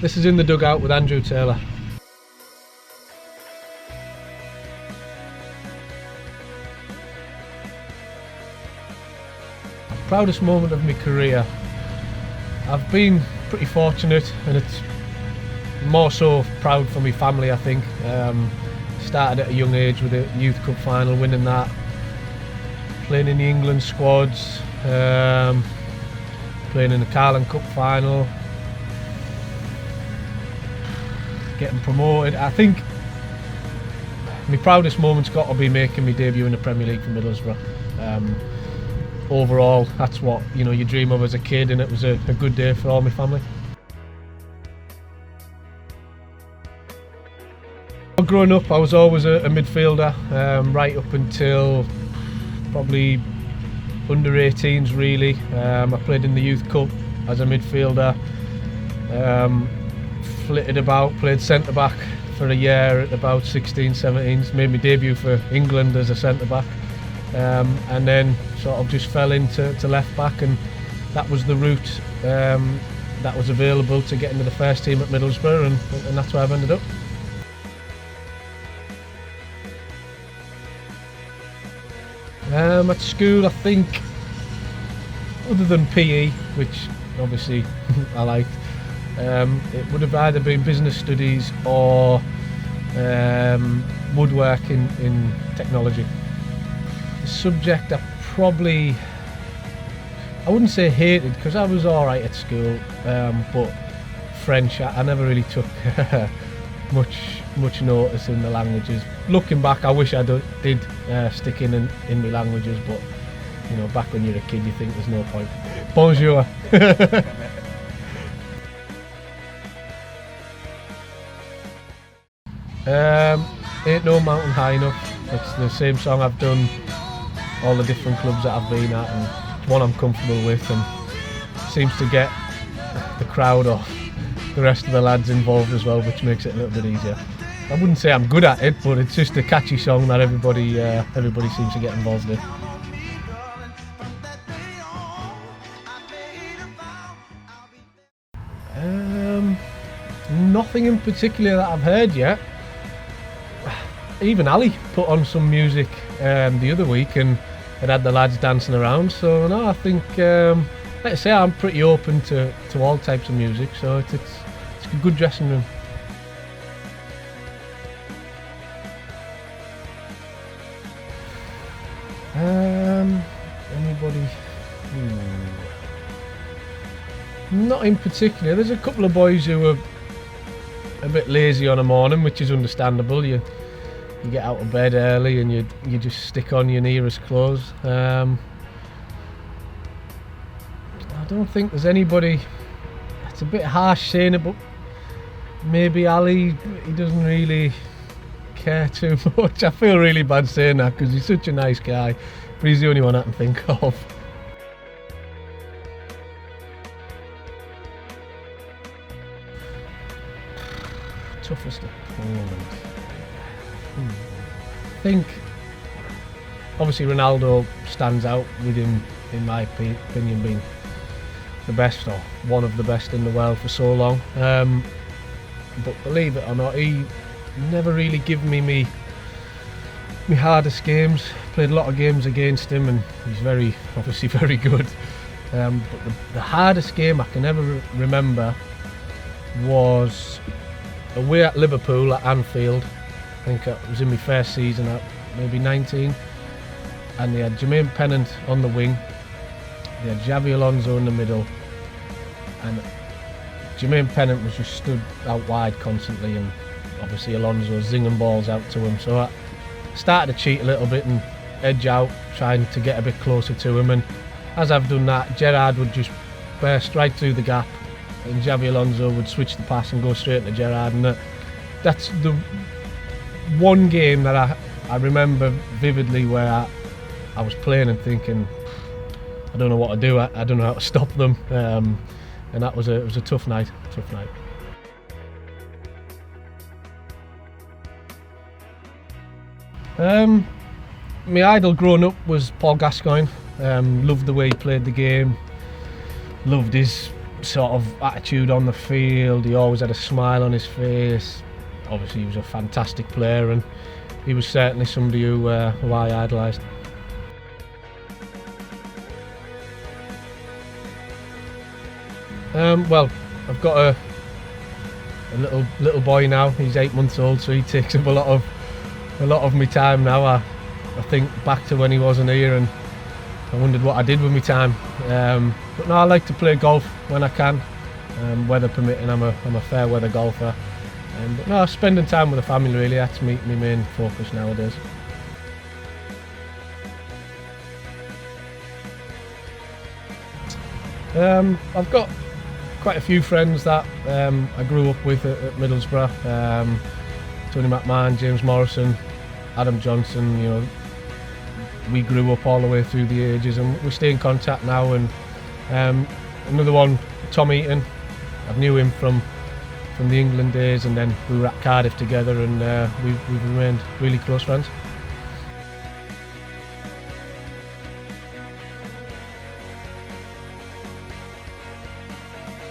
This is In the Dugout with Andrew Taylor. Proudest moment of my career. I've been pretty fortunate, and it's more so proud for my family, I think. Started at a young age with a Youth Cup final, winning that, playing in the England squads, playing in the Carling Cup final, getting promoted. I think my proudest moment's got to be making my debut in the Premier League for Middlesbrough. Overall, that's what you dream of as a kid, and it was a good day for all my family. Growing up, I was always a midfielder, right up until probably under 18s really. I played in the Youth Cup as a midfielder, flitted about, played centre back for a year at about 16, 17s, made my debut for England as a centre back, and then sort of just fell into left back, and that was the route that was available to get into the first team at Middlesbrough, and that's where I've ended up. At school, I think, other than PE, which obviously I liked, it would have either been business studies or woodworking in technology. The subject I wouldn't say hated, because I was alright at school, but French, I never really took much notice in the languages. Looking back, I wish I did stick in my languages, but back when you're a kid, you think there's no point. Bonjour. Ain't No Mountain High Enough. It's the same song I've done all the different clubs that I've been at, and it's one I'm comfortable with, and seems to get the crowd or the rest of the lads involved as well, which makes it a little bit easier. I wouldn't say I'm good at it, but it's just a catchy song that everybody seems to get involved in. Nothing in particular that I've heard yet. Even Ali put on some music the other week, and it had the lads dancing around. So no, I think, like I say, I'm pretty open to all types of music. So it's a good dressing room. Anybody? Not in particular. There's a couple of boys who are a bit lazy on a morning, which is understandable. You get out of bed early and you just stick on your nearest clothes. I don't think there's anybody. It's a bit harsh saying it, but maybe Ali, he doesn't really care too much. I feel really bad saying that because he's such a nice guy, but he's the only one I can think of. Toughest opponent. I think obviously Ronaldo stands out with him, in my opinion, being the best or one of the best in the world for so long. But believe it or not, he never really given me me hardest games. Played a lot of games against him, and he's obviously very good. But the hardest game I can ever remember was away at Liverpool at Anfield. I think it was in my first season at maybe 19, and they had Jermaine Pennant on the wing, they had Xavi Alonso in the middle, and Jermaine Pennant was just stood out wide constantly, and obviously Alonso zinging balls out to him. So I started to cheat a little bit and edge out, trying to get a bit closer to him, and as I've done that, Gerrard would just burst right through the gap, and Xavi Alonso would switch the pass and go straight into Gerrard, and that's the one game that I remember vividly where I was playing and thinking, I don't know what to do, I don't know how to stop them, and it was a tough night. My idol growing up was Paul Gascoigne. Loved the way he played the game, loved his sort of attitude on the field. He always had a smile on his face. Obviously he was a fantastic player, and he was certainly somebody who I idolised. Well, I've got a little boy now. He's 8 months old, so he takes up a lot of my time now. I think back to when he wasn't here, and I wondered what I did with my time. But no, I like to play golf when I can, weather permitting. I'm a fair weather golfer. But no, spending time with the family, really, that's my main focus nowadays. I've got quite a few friends that I grew up with at Middlesbrough. Tony McMahon, James Morrison, Adam Johnson. You know, we grew up all the way through the ages, and we stay in contact now. And another one, Tom Eaton. I knew him from the England days, and then we were at Cardiff together, and we've remained really close friends.